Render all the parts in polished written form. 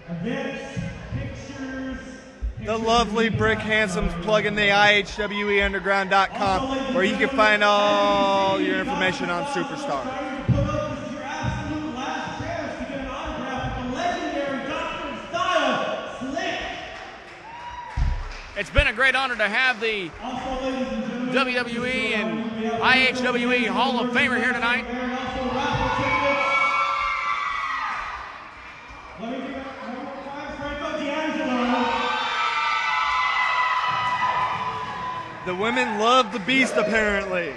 The lovely Brick Handsome's plugging the IHWEunderground.com where you can find all your information on Superstar. It's been a great honor to have the WWE and IHWE Hall of Famer here tonight. The women love the Beast, apparently.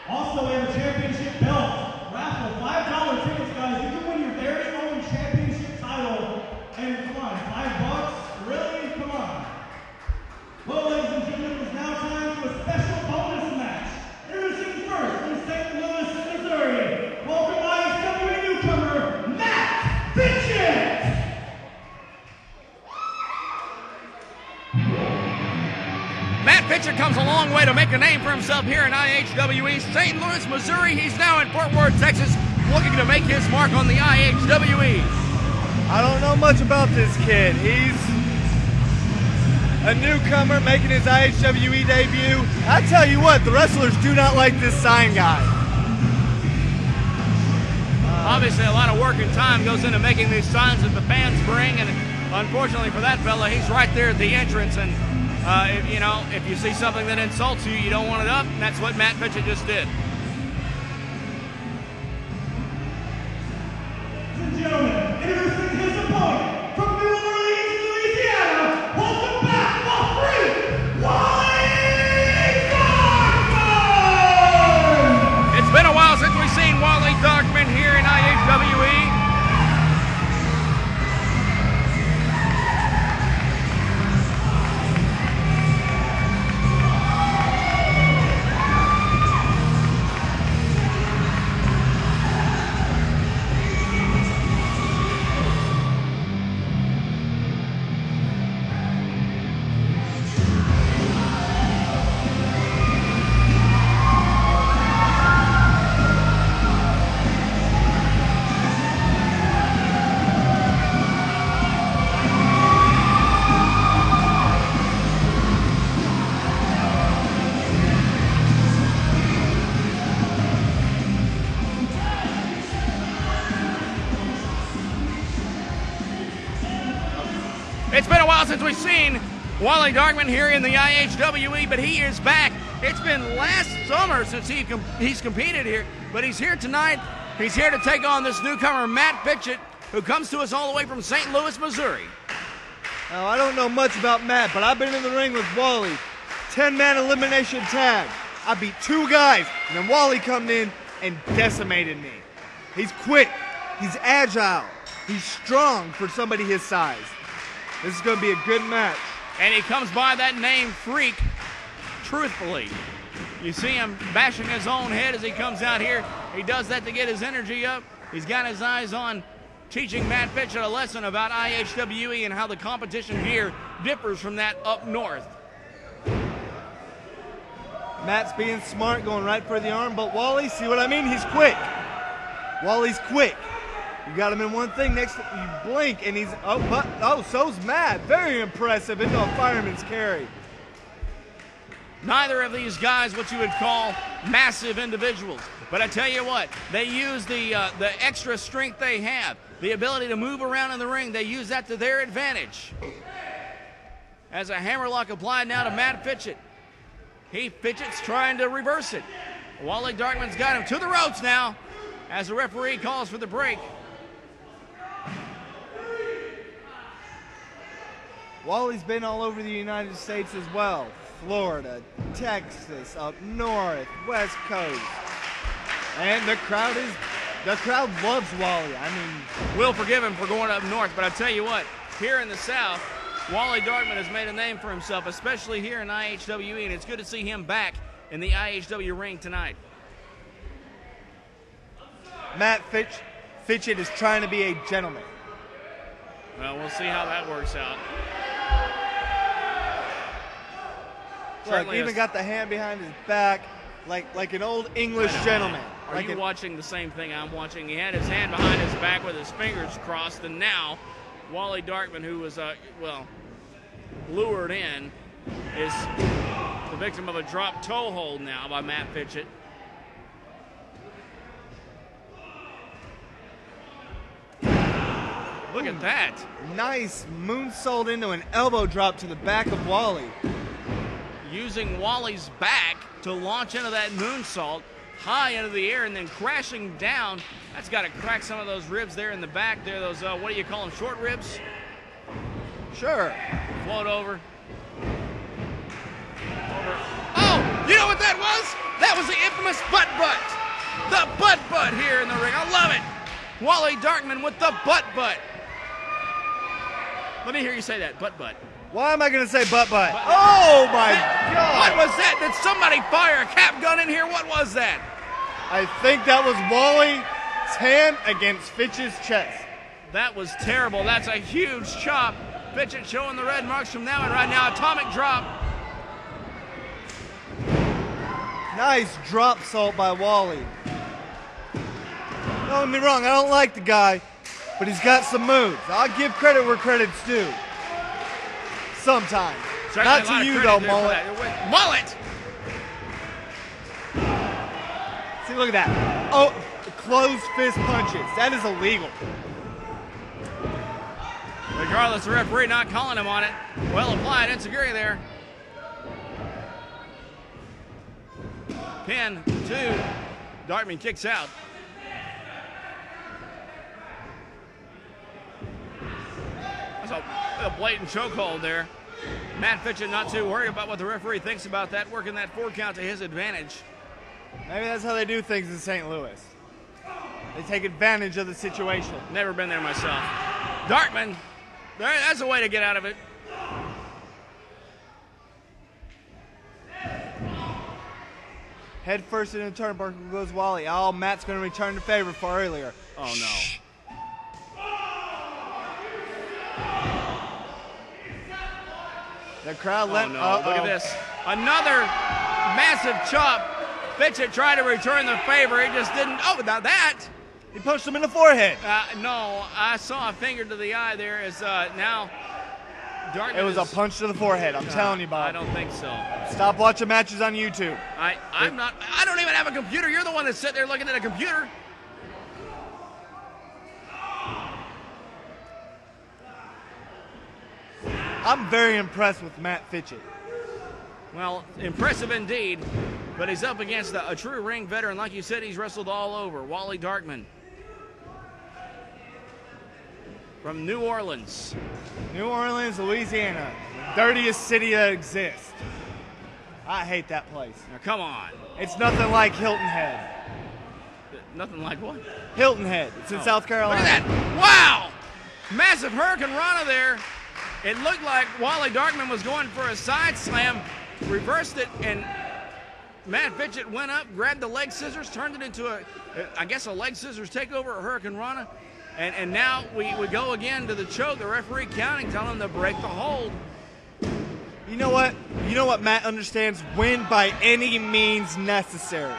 Also, we have a championship belt. Raffle, $5 tickets, guys. You can win your very own championship title. And come on, $5? Really? Come on. Well, ladies and gentlemen, it's now time for a special bonus match. Introducing first from St. Louis, Missouri. Welcome IHWE newcomer, Matt Fitchett. Matt Fitchett comes a long way to make a name for himself here in IHWE. St. Louis, Missouri. He's now in Fort Worth, Texas, looking to make his mark on the IHWE. I don't know much about this kid. He's a newcomer making his IHWE debut. I tell you what, the wrestlers do not like this sign guy. Obviously, a lot of work and time goes into making these signs that the fans bring, and unfortunately for that fella, he's right there at the entrance, and if you see something that insults you, you don't want it up, and that's what Matt Fitchett just did. Ladies and gentlemen, introducing his opponent from New Orleans, Louisiana, welcome back, the Freak, Wally Darkmon! It's been a while since we've seen Wally Darkmon here in IHWE. It's been a while since we've seen Wally Darkmon here in the IHWE, but he is back. It's been last summer since he's competed here, but he's here tonight. He's here to take on this newcomer, Matt Fitchett, who comes to us all the way from St. Louis, Missouri. Now, I don't know much about Matt, but I've been in the ring with Wally. 10-man elimination tag. I beat 2 guys, and then Wally come in and decimated me. He's quick. He's agile. He's strong for somebody his size. This is going to be a good match. And he comes by that name, Freak, truthfully. You see him bashing his own head as he comes out here. He does that to get his energy up. He's got his eyes on teaching Matt Fitchett a lesson about IHWE and how the competition here differs from that up north. Matt's being smart, going right for the arm, but Wally, see what I mean? He's quick. Wally's quick. You got him in one thing, next you blink, and he's, so's Matt. Very impressive into a fireman's carry. Neither of these guys what you would call massive individuals. But I tell you what, they use the extra strength they have, the ability to move around in the ring. They use that to their advantage. As a hammerlock applied now to Matt Fitchett. Fitchett's trying to reverse it. Wally Darkmon's got him to the ropes now as the referee calls for the break. Wally's been all over the United States as well. Florida, Texas, up north, West Coast. And the crowd loves Wally. I mean, we'll forgive him for going up north, but I tell you what, here in the South, Wally Darkmon has made a name for himself, especially here in IHWE, and it's good to see him back in the IHW ring tonight. Matt Fitchett is trying to be a gentleman. Well, we'll see how that works out. Look, even got the hand behind his back, like an old English gentleman. Are you watching the same thing I'm watching? He had his hand behind his back with his fingers crossed, and now Wally Darkmon, who was, lured in, is the victim of a drop toe hold now by Matt Fitchett. Look at that. Nice moonsault into an elbow drop to the back of Wally. Using Wally's back to launch into that moonsault high into the air and then crashing down. That's got to crack some of those ribs there in the back there. Those, what do you call them, short ribs? Sure. Float over. Oh, you know what that was? That was the infamous butt. The butt here in the ring. I love it. Wally Darkmon with the butt. Let me hear you say that, butt. Why am I going to say butt? Oh, my God. What was that? Did somebody fire a cap gun in here? What was that? I think that was Wally's hand against Fitchett's chest. That was terrible. That's a huge chop. Fitchett showing the red marks from now and right now. Atomic drop. Nice drop salt by Wally. Don't get me wrong, I don't like the guy, but he's got some moves. I'll give credit where credit's due. Sometimes. Certainly not to you, though, Mullet. Mullet! See, look at that. Oh, closed fist punches. That is illegal. Regardless, the referee not calling him on it. Well applied, enziguri there. Pin, 2. Darkmon kicks out. That's a blatant chokehold there. Matt Fitchett not too worried about what the referee thinks about that, working that 4 count to his advantage. Maybe that's how they do things in St. Louis. They take advantage of the situation. Never been there myself. Darkmon, that's a way to get out of it. Head first into the turnbuckle goes Wally. Oh, Matt's going to return the favor for earlier. Oh, no. The crowd Look at this. Another massive chop. Fitchett tried to return the favor. He just didn't. Oh, without that. He punched him in the forehead. No, I saw a finger to the eye there as now Darkmon It was a punch to the forehead. I'm telling you, Bob. I don't think so. Stop watching matches on YouTube. I don't even have a computer. You're the one that's sitting there looking at a computer. I'm very impressed with Matt Fitchett. Well, impressive indeed, but he's up against a true ring veteran. Like you said, he's wrestled all over. Wally Darkmon from New Orleans. New Orleans, Louisiana, the dirtiest city that exists. I hate that place. Now, come on. It's nothing like Hilton Head. Nothing like what? Hilton Head. It's in South Carolina. Look at that. Wow! Massive Hurricane Rana there. It looked like Wally Darkmon was going for a side slam, reversed it, and Matt Fitchett went up, grabbed the leg scissors, turned it into a leg scissors takeover, a Hurricane Rana. And now we go again to the choke. The referee counting, telling him to break the hold. You know what? You know what Matt understands? Win by any means necessary,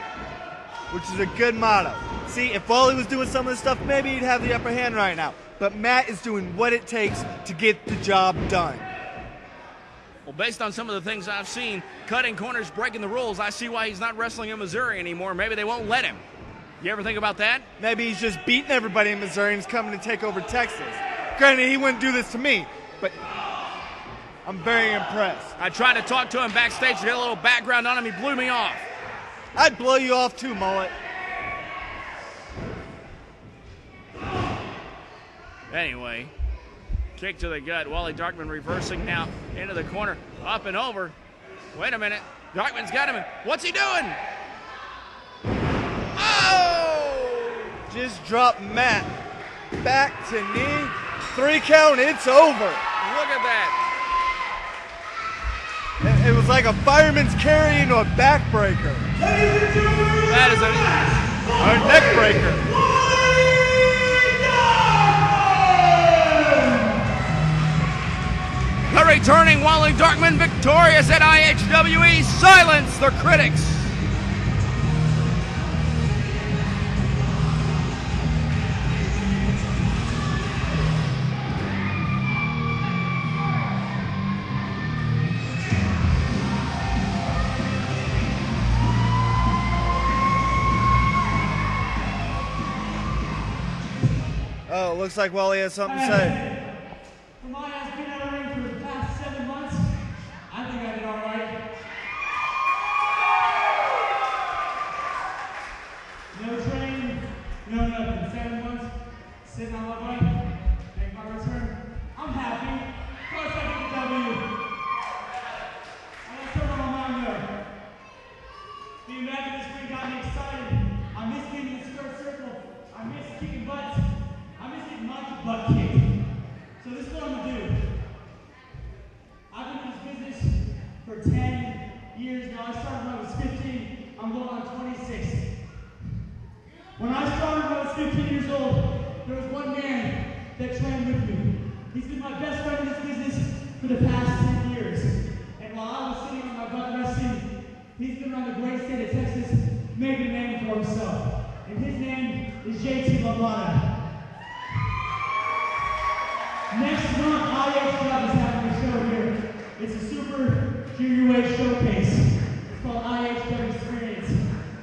which is a good motto. See, if Wally was doing some of this stuff, maybe he'd have the upper hand right now. But Matt is doing what it takes to get the job done. Well, based on some of the things I've seen, cutting corners, breaking the rules, I see why he's not wrestling in Missouri anymore. Maybe they won't let him. You ever think about that? Maybe he's just beating everybody in Missouri and he's coming to take over Texas. Granted, he wouldn't do this to me, but I'm very impressed. I tried to talk to him backstage to get a little background on him. He blew me off. I'd blow you off too, Mullet. Anyway, kick to the gut. Wally Darkmon reversing now into the corner, up and over. Wait a minute. Darkman's got him. What's he doing? Oh! Just dropped Matt. Back to knee. 3 count. It's over. Look at that. It was like a fireman's carry into a backbreaker. That is a neck breaker. The returning Wally Darkmon victorious at IHWE. Silence the critics. Oh, looks like Wally has something to say. For my ass being out of the ring for the past 7 months, I think I did all right. No training, no nothing. 7 months, sitting on my bike, make my return. I'm happy. Plus I get the W. I got something on my mind though. Being back in this ring got me excited. I miss being in the square circle. I miss kicking butts. I miss getting my butt kicked. So this is what I'm gonna do. I've been in this business for 10 years now. I started when I was 15. I'm going on 26. When I started when I was 15 years old, there was one man that trained with me. He's been my best friend in this business for the past 10 years. And while I was sitting on my butt resting, he's been around the great state of Texas, made a name for himself. And his name is JT LaMotta. Next month, IHWE is having a show here. It's a super junior weight showcase. It's called IHWE Experience.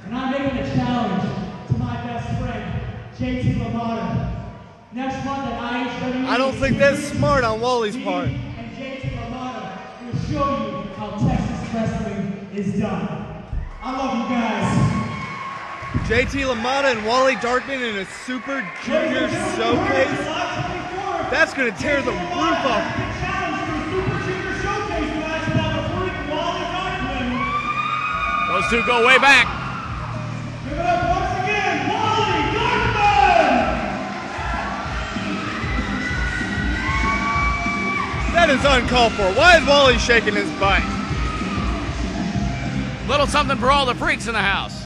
And I'm making a challenge to my best friend, JT LaMotta. Next month at IHWE. I don't think that's smart on Wally's part. And JT LaMotta will show you how Texas wrestling is done. I love you guys. JT LaMotta and Wally Darkmon in a Super Junior Showcase. That's going to tear the roof off. Those two go way back. Give it up once again, Wally Darkmon! That is uncalled for. Why is Wally shaking his butt? Little something for all the freaks in the house.